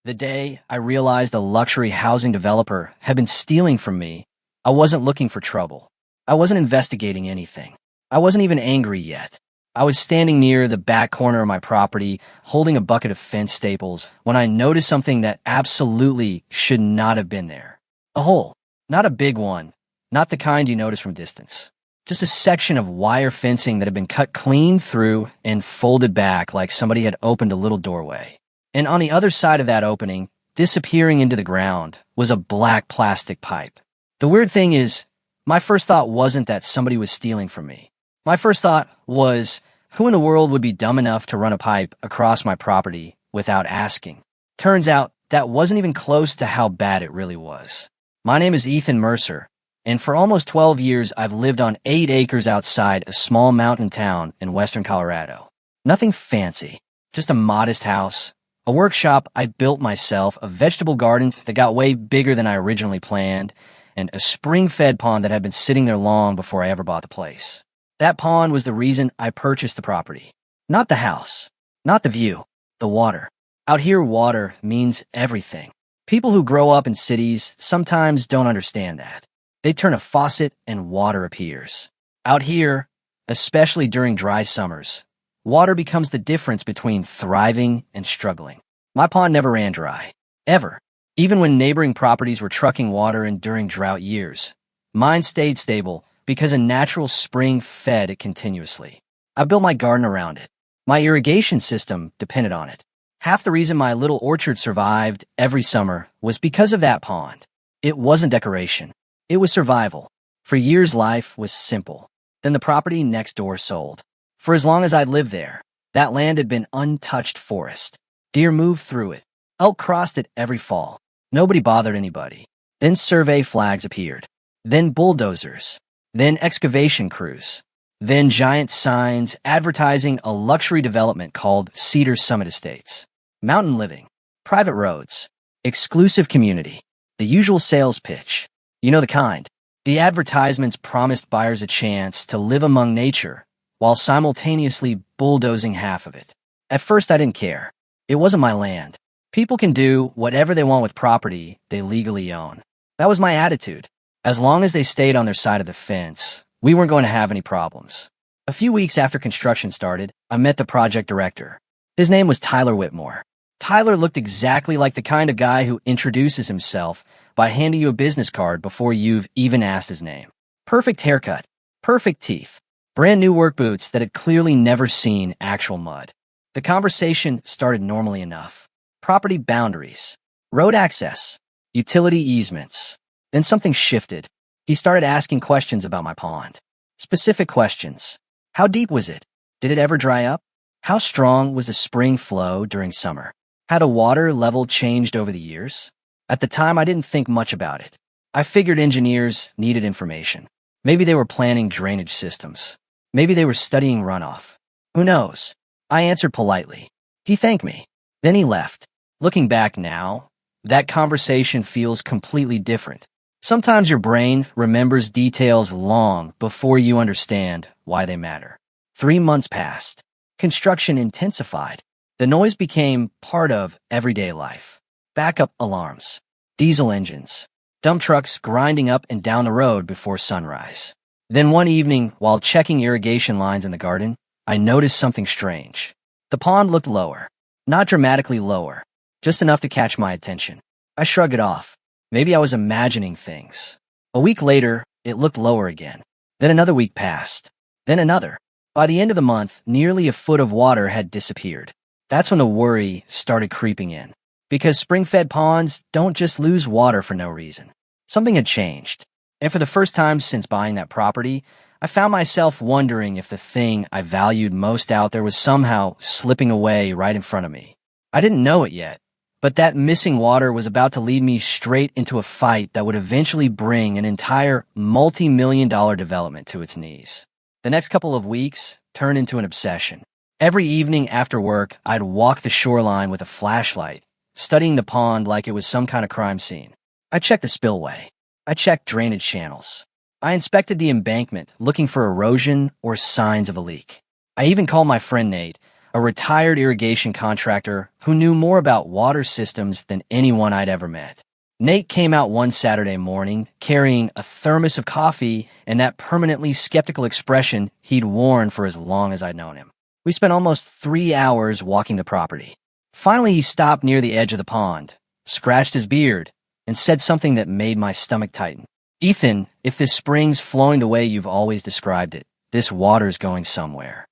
The day I realized a luxury housing developer had been stealing from me, I wasn't looking for trouble. I wasn't investigating anything. I wasn't even angry yet. I was standing near the back corner of my property, holding a bucket of fence staples, when I noticed something that absolutely should not have been there. A hole. Not a big one. Not the kind you notice from distance. Just a section of wire fencing that had been cut clean through and folded back like somebody had opened a little doorway. And on the other side of that opening, disappearing into the ground, was a black plastic pipe. The weird thing is, my first thought wasn't that somebody was stealing from me. My first thought was, who in the world would be dumb enough to run a pipe across my property without asking? Turns out, that wasn't even close to how bad it really was. My name is Ethan Mercer, and for almost 12 years I've lived on 8 acres outside a small mountain town in western Colorado. Nothing fancy, just a modest house, a workshop I built myself, a vegetable garden that got way bigger than I originally planned, and a spring-fed pond that had been sitting there long before I ever bought the place. That pond was the reason I purchased the property. Not the house, not the view, the water. Out here, water means everything. People who grow up in cities sometimes don't understand that. They turn a faucet and water appears. Out here, especially during dry summers, water becomes the difference between thriving and struggling. My pond never ran dry. Ever. Even when neighboring properties were trucking water in during drought years. Mine stayed stable because a natural spring fed it continuously. I built my garden around it. My irrigation system depended on it. Half the reason my little orchard survived every summer was because of that pond. It wasn't decoration. It was survival. For years, life was simple. Then the property next door sold. For as long as I'd lived there, that land had been untouched forest. Deer moved through it. Elk crossed it every fall. Nobody bothered anybody. Then survey flags appeared. Then bulldozers. Then excavation crews. Then giant signs advertising a luxury development called Cedar Summit Estates. Mountain living. Private roads. Exclusive community. The usual sales pitch. You know the kind. The advertisements promised buyers a chance to live among nature while simultaneously bulldozing half of it. At first, I didn't care. It wasn't my land. People can do whatever they want with property they legally own. That was my attitude. As long as they stayed on their side of the fence, we weren't going to have any problems. A few weeks after construction started, I met the project director. His name was Tyler Whitmore. Tyler looked exactly like the kind of guy who introduces himself by handing you a business card before you've even asked his name. Perfect haircut, perfect teeth, brand new work boots that had clearly never seen actual mud. The conversation started normally enough. Property boundaries, road access, utility easements. Then something shifted. He started asking questions about my pond. Specific questions. How deep was it? Did it ever dry up? How strong was the spring flow during summer? Had a water level changed over the years? At the time, I didn't think much about it. I figured engineers needed information. Maybe they were planning drainage systems. Maybe they were studying runoff. Who knows? I answered politely. He thanked me. Then he left. Looking back now, that conversation feels completely different. Sometimes your brain remembers details long before you understand why they matter. 3 months passed. Construction intensified. The noise became part of everyday life. Backup alarms, diesel engines, dump trucks grinding up and down the road before sunrise. Then one evening, while checking irrigation lines in the garden, I noticed something strange. The pond looked lower. Not dramatically lower, just enough to catch my attention. I shrugged it off. Maybe I was imagining things. A week later, it looked lower again. Then another week passed. Then another. By the end of the month, nearly a foot of water had disappeared. That's when the worry started creeping in. Because spring-fed ponds don't just lose water for no reason. Something had changed. And for the first time since buying that property, I found myself wondering if the thing I valued most out there was somehow slipping away right in front of me. I didn't know it yet, but that missing water was about to lead me straight into a fight that would eventually bring an entire multi-million-dollar development to its knees. The next couple of weeks turned into an obsession. Every evening after work, I'd walk the shoreline with a flashlight, studying the pond like it was some kind of crime scene. I checked the spillway. I checked drainage channels. I inspected the embankment, looking for erosion or signs of a leak. I even called my friend Nate, a retired irrigation contractor who knew more about water systems than anyone I'd ever met. Nate came out one Saturday morning carrying a thermos of coffee and that permanently skeptical expression he'd worn for as long as I'd known him. We spent almost 3 hours walking the property. Finally, he stopped near the edge of the pond, scratched his beard, and said something that made my stomach tighten. "Ethan, if this spring's flowing the way you've always described it, this water's going somewhere."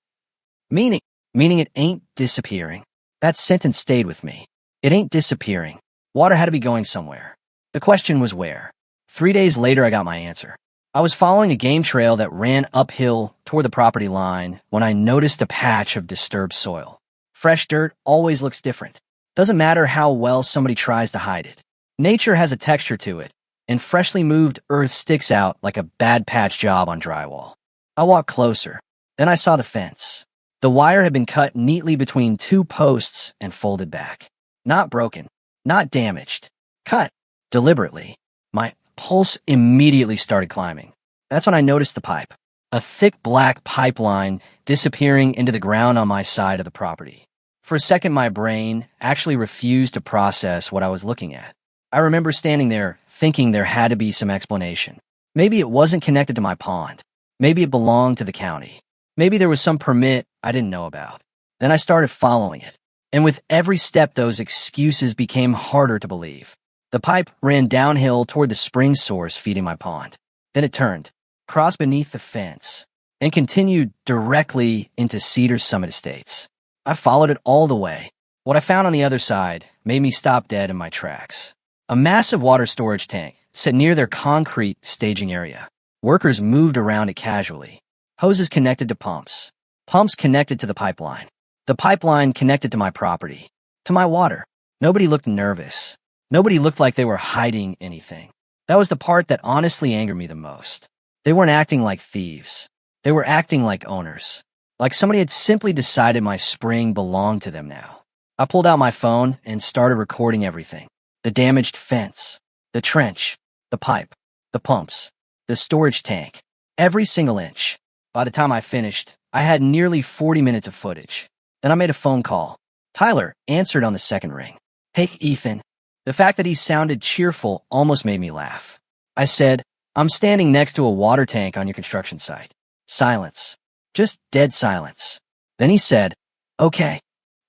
Meaning it ain't disappearing. That sentence stayed with me. It ain't disappearing. Water had to be going somewhere. The question was where. 3 days later, I got my answer. I was following a game trail that ran uphill toward the property line when I noticed a patch of disturbed soil. Fresh dirt always looks different. Doesn't matter how well somebody tries to hide it. Nature has a texture to it, and freshly moved earth sticks out like a bad patch job on drywall. I walked closer. Then I saw the fence. The wire had been cut neatly between 2 posts and folded back. Not broken, not damaged. Cut deliberately. My pulse immediately started climbing. That's when I noticed the pipe. A thick black pipeline disappearing into the ground on my side of the property. For a second, my brain actually refused to process what I was looking at. I remember standing there thinking there had to be some explanation. Maybe it wasn't connected to my pond. Maybe it belonged to the county. Maybe there was some permit I didn't know about. Then I started following it. And with every step, those excuses became harder to believe. The pipe ran downhill toward the spring source feeding my pond. Then it turned, crossed beneath the fence, and continued directly into Cedar Summit Estates. I followed it all the way. What I found on the other side made me stop dead in my tracks. A massive water storage tank set near their concrete staging area. Workers moved around it casually. Hoses connected to pumps. Pumps connected to the pipeline. The pipeline connected to my property. To my water. Nobody looked nervous. Nobody looked like they were hiding anything. That was the part that honestly angered me the most. They weren't acting like thieves. They were acting like owners. Like somebody had simply decided my spring belonged to them now. I pulled out my phone and started recording everything. The damaged fence, the trench, the pipe, the pumps, the storage tank, every single inch. By the time I finished, I had nearly 40 minutes of footage. Then I made a phone call. Tyler answered on the second ring. "Hey, Ethan." The fact that he sounded cheerful almost made me laugh. I said, "I'm standing next to a water tank on your construction site." Silence. Just dead silence. Then he said, "Okay."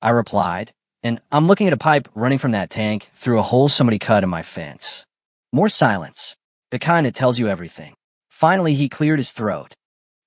I replied, and I'm looking at a pipe running from that tank through a hole somebody cut in my fence. More silence. The kind that tells you everything. Finally, he cleared his throat.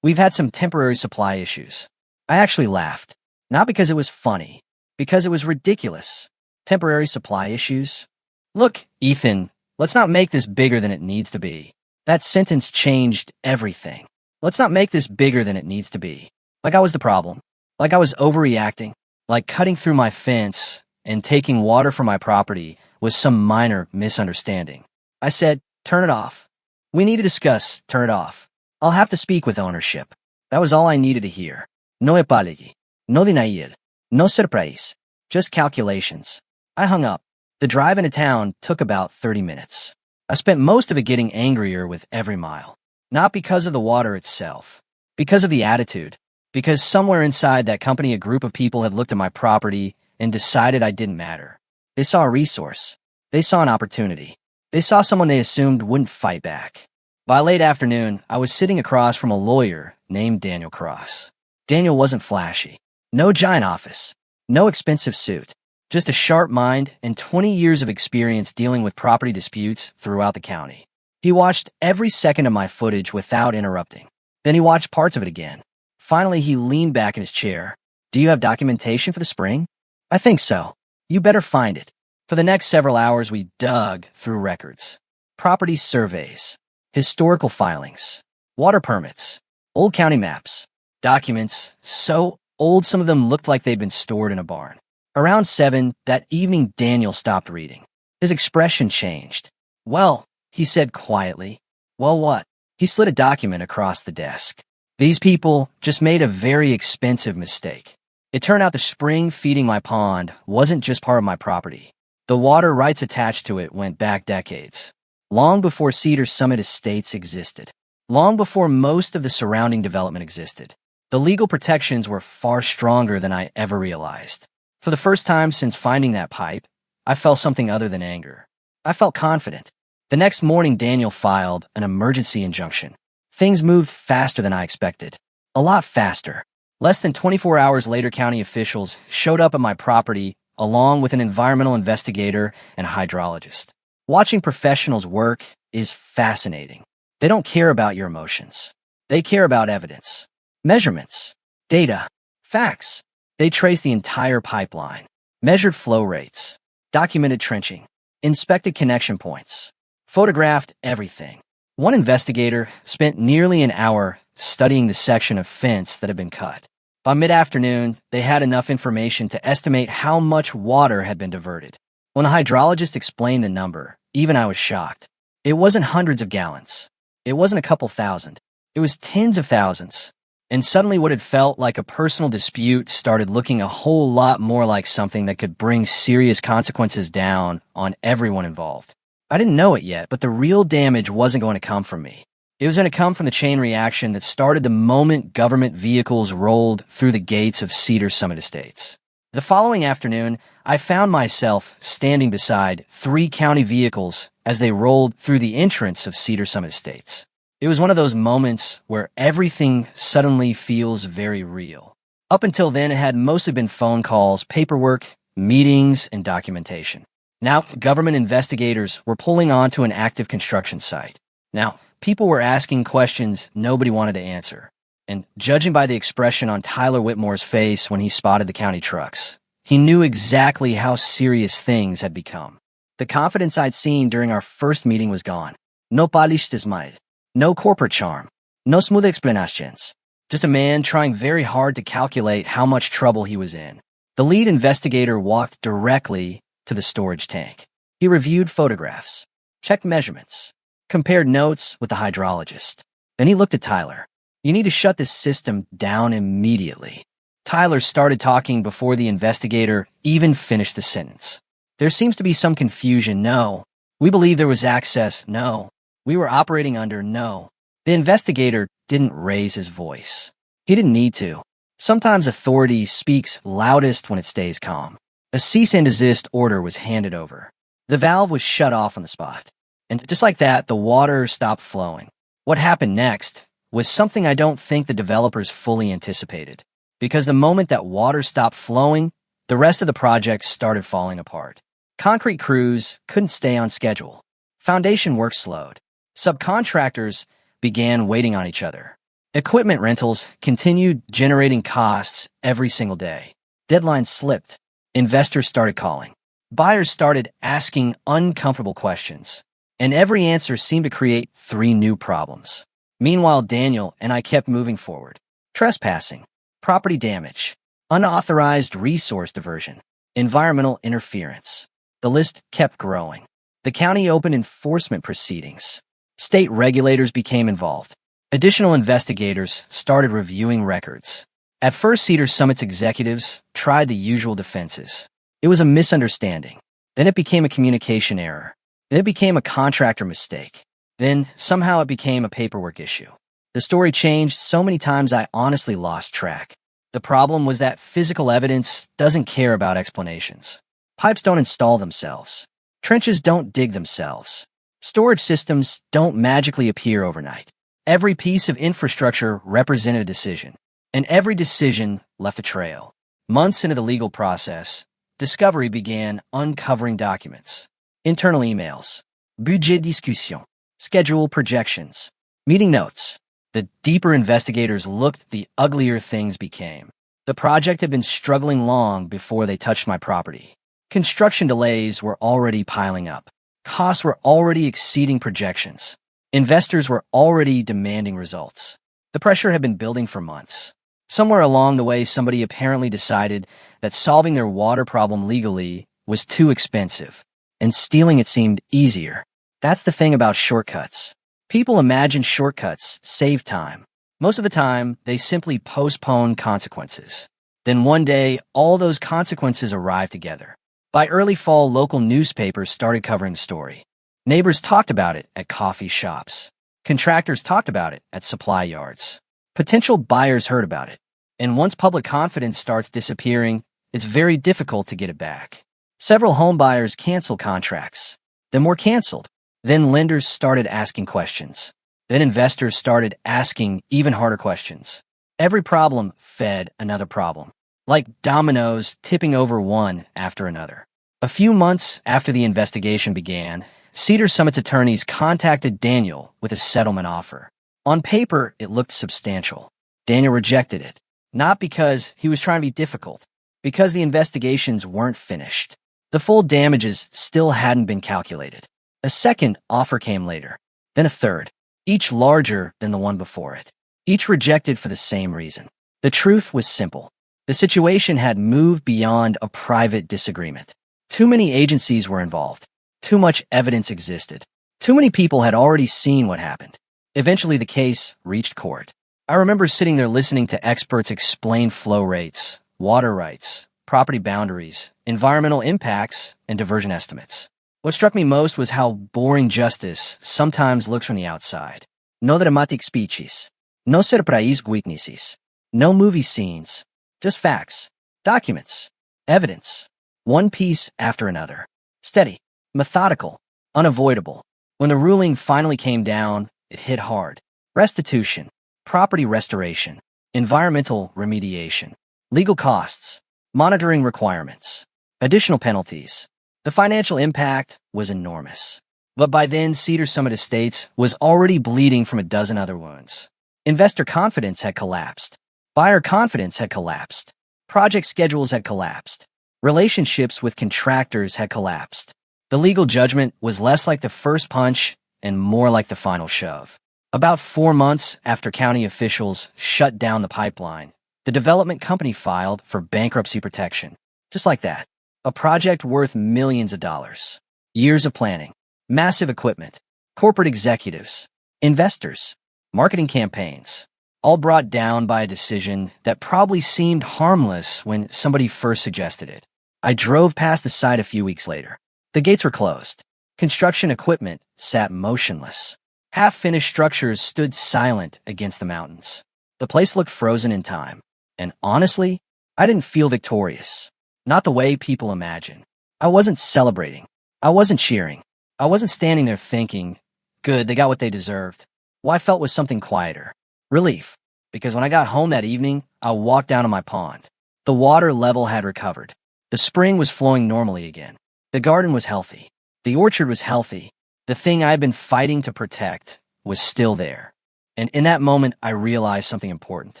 "We've had some temporary supply issues." I actually laughed. Not because it was funny, because it was ridiculous. Temporary supply issues? Look, Ethan, let's not make this bigger than it needs to be. That sentence changed everything. Let's not make this bigger than it needs to be. Like I was the problem. Like I was overreacting. Like cutting through my fence and taking water from my property was some minor misunderstanding. I said, "Turn it off. We need to discuss, turn it off. I'll have to speak with ownership." That was all I needed to hear. No apology. No denial. No surprise. Just calculations. I hung up. The drive into town took about 30 minutes. I spent most of it getting angrier with every mile. Not because of the water itself. Because of the attitude. Because somewhere inside that company a group of people had looked at my property and decided I didn't matter. They saw a resource. They saw an opportunity. They saw someone they assumed wouldn't fight back. By late afternoon, I was sitting across from a lawyer named Daniel Cross. Daniel wasn't flashy. No giant office. No expensive suit. Just a sharp mind and 20 years of experience dealing with property disputes throughout the county. He watched every second of my footage without interrupting. Then he watched parts of it again. Finally, he leaned back in his chair. "Do you have documentation for the spring?" "I think so." "You better find it." For the next several hours, we dug through records. Property surveys. Historical filings. Water permits. Old county maps. Documents so old some of them looked like they'd been stored in a barn. Around 7 that evening, Daniel stopped reading. His expression changed. "Well," he said quietly. "Well, what?" He slid a document across the desk. "These people just made a very expensive mistake. It turned out the spring feeding my pond wasn't just part of my property. The water rights attached to it went back decades. Long before Cedar Summit Estates existed. Long before most of the surrounding development existed. The legal protections were far stronger than I ever realized. For the first time since finding that pipe, I felt something other than anger. I felt confident. The next morning, Daniel filed an emergency injunction. Things moved faster than I expected. A lot faster. Less than 24 hours later, county officials showed up at my property along with an environmental investigator and a hydrologist. Watching professionals work is fascinating. They don't care about your emotions. They care about evidence, measurements, data, facts. They traced the entire pipeline, measured flow rates, documented trenching, inspected connection points, photographed everything. One investigator spent nearly an hour studying the section of fence that had been cut. By mid-afternoon, they had enough information to estimate how much water had been diverted. When the hydrologist explained the number, even I was shocked. It wasn't hundreds of gallons. It wasn't a couple thousand. It was tens of thousands. And suddenly what had felt like a personal dispute started looking a whole lot more like something that could bring serious consequences down on everyone involved. I didn't know it yet, but the real damage wasn't going to come from me. It was going to come from the chain reaction that started the moment government vehicles rolled through the gates of Cedar Summit Estates. The following afternoon, I found myself standing beside 3 county vehicles as they rolled through the entrance of Cedar Summit Estates. It was one of those moments where everything suddenly feels very real. Up until then, it had mostly been phone calls, paperwork, meetings, and documentation. Now, government investigators were pulling onto an active construction site. Now, people were asking questions nobody wanted to answer. And judging by the expression on Tyler Whitmore's face when he spotted the county trucks, he knew exactly how serious things had become. The confidence I'd seen during our first meeting was gone. No polished smile. No corporate charm. No smooth explanations. Just a man trying very hard to calculate how much trouble he was in. The lead investigator walked directly to the storage tank. He reviewed photographs, checked measurements, compared notes with the hydrologist. Then he looked at Tyler. You need to shut this system down immediately. Tyler started talking before the investigator even finished the sentence. There seems to be some confusion. No. We believe there was access. No. We were operating under. No. The investigator didn't raise his voice. He didn't need to. Sometimes authority speaks loudest when it stays calm. A cease and desist order was handed over. The valve was shut off on the spot. And just like that, the water stopped flowing. What happened next was something I don't think the developers fully anticipated. Because the moment that water stopped flowing, the rest of the project started falling apart. Concrete crews couldn't stay on schedule. Foundation work slowed. Subcontractors began waiting on each other. Equipment rentals continued generating costs every single day. Deadlines slipped. Investors started calling. Buyers started asking uncomfortable questions. And every answer seemed to create 3 new problems. Meanwhile, Daniel and I kept moving forward. Trespassing, property damage, unauthorized resource diversion, environmental interference. The list kept growing. The county opened enforcement proceedings. State regulators became involved. Additional investigators started reviewing records. At first, Cedar Summit's executives tried the usual defenses. It was a misunderstanding. Then it became a communication error. Then it became a contractor mistake. Then, somehow it became a paperwork issue. The story changed so many times I honestly lost track. The problem was that physical evidence doesn't care about explanations. Pipes don't install themselves. Trenches don't dig themselves. Storage systems don't magically appear overnight. Every piece of infrastructure represented a decision, and every decision left a trail. Months into the legal process, Discovery began uncovering documents, internal emails, budget discussion, schedule projections, meeting notes. The deeper investigators looked, the uglier things became. The project had been struggling long before they touched my property. Construction delays were already piling up. Costs were already exceeding projections. Investors were already demanding results. The pressure had been building for months. Somewhere along the way, somebody apparently decided that solving their water problem legally was too expensive, and stealing it seemed easier. That's the thing about shortcuts. People imagine shortcuts save time. Most of the time, they simply postpone consequences. Then one day, all those consequences arrive together. By early fall, local newspapers started covering the story. Neighbors talked about it at coffee shops. Contractors talked about it at supply yards. Potential buyers heard about it. And once public confidence starts disappearing, it's very difficult to get it back. Several home buyers canceled contracts. Then more canceled. Then lenders started asking questions. Then investors started asking even harder questions. Every problem fed another problem, like dominoes tipping over one after another. A few months after the investigation began, Cedar Summit's attorneys contacted Daniel with a settlement offer. On paper, it looked substantial. Daniel rejected it, not because he was trying to be difficult, because the investigations weren't finished. The full damages still hadn't been calculated. A second offer came later, then a third, each larger than the one before it, each rejected for the same reason. The truth was simple. The situation had moved beyond a private disagreement. Too many agencies were involved. Too much evidence existed. Too many people had already seen what happened. Eventually, the case reached court. I remember sitting there listening to experts explain flow rates, water rights, property boundaries, environmental impacts, and diversion estimates. What struck me most was how boring justice sometimes looks from the outside. No dramatic speeches. No surprise witnesses. No movie scenes. Just facts. Documents. Evidence. One piece after another. Steady. Methodical. Unavoidable. When the ruling finally came down, it hit hard. Restitution. Property restoration. Environmental remediation. Legal costs. Monitoring requirements. Additional penalties. The financial impact was enormous. But by then, Cedar Summit Estates was already bleeding from a dozen other wounds. Investor confidence had collapsed. Buyer confidence had collapsed. Project schedules had collapsed. Relationships with contractors had collapsed. The legal judgment was less like the first punch and more like the final shove. About 4 months after county officials shut down the pipeline, the development company filed for bankruptcy protection. Just like that. A project worth millions of dollars. Years of planning. Massive equipment. Corporate executives. Investors. Marketing campaigns. All brought down by a decision that probably seemed harmless when somebody first suggested it. I drove past the site a few weeks later. The gates were closed. Construction equipment sat motionless. Half-finished structures stood silent against the mountains. The place looked frozen in time. And honestly, I didn't feel victorious. Not the way people imagine. I wasn't celebrating. I wasn't cheering. I wasn't standing there thinking, good, they got what they deserved. What I felt was something quieter. Relief. Because when I got home that evening, I walked down to my pond. The water level had recovered. The spring was flowing normally again. The garden was healthy. The orchard was healthy. The thing I had been fighting to protect was still there. And in that moment, I realized something important.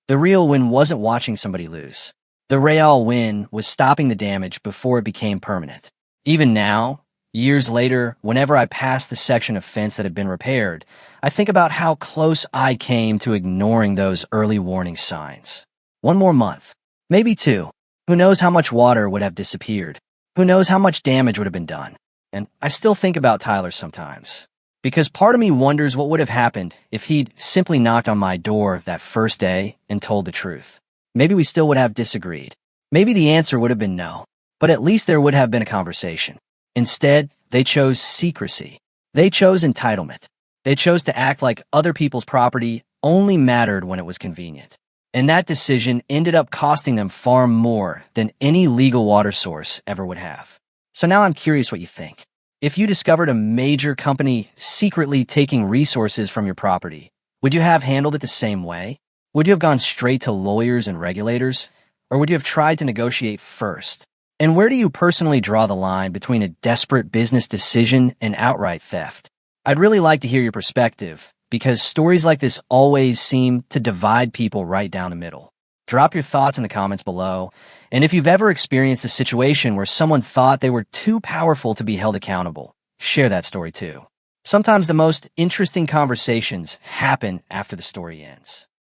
The real win wasn't watching somebody lose. The real win was stopping the damage before it became permanent. Even now, years later, whenever I pass the section of fence that had been repaired, I think about how close I came to ignoring those early warning signs. One more month. Maybe 2. Who knows how much water would have disappeared? Who knows how much damage would have been done? And I still think about Tyler sometimes. Because part of me wonders what would have happened if he'd simply knocked on my door that first day and told the truth. Maybe we still would have disagreed. Maybe the answer would have been no. But at least there would have been a conversation. Instead, they chose secrecy. They chose entitlement. They chose to act like other people's property only mattered when it was convenient. And that decision ended up costing them far more than any legal water source ever would have. So now I'm curious what you think. If you discovered a major company secretly taking resources from your property, would you have handled it the same way? Would you have gone straight to lawyers and regulators? Or would you have tried to negotiate first? And where do you personally draw the line between a desperate business decision and outright theft? I'd really like to hear your perspective, because stories like this always seem to divide people right down the middle. Drop your thoughts in the comments below, and if you've ever experienced a situation where someone thought they were too powerful to be held accountable, share that story too. Sometimes the most interesting conversations happen after the story ends.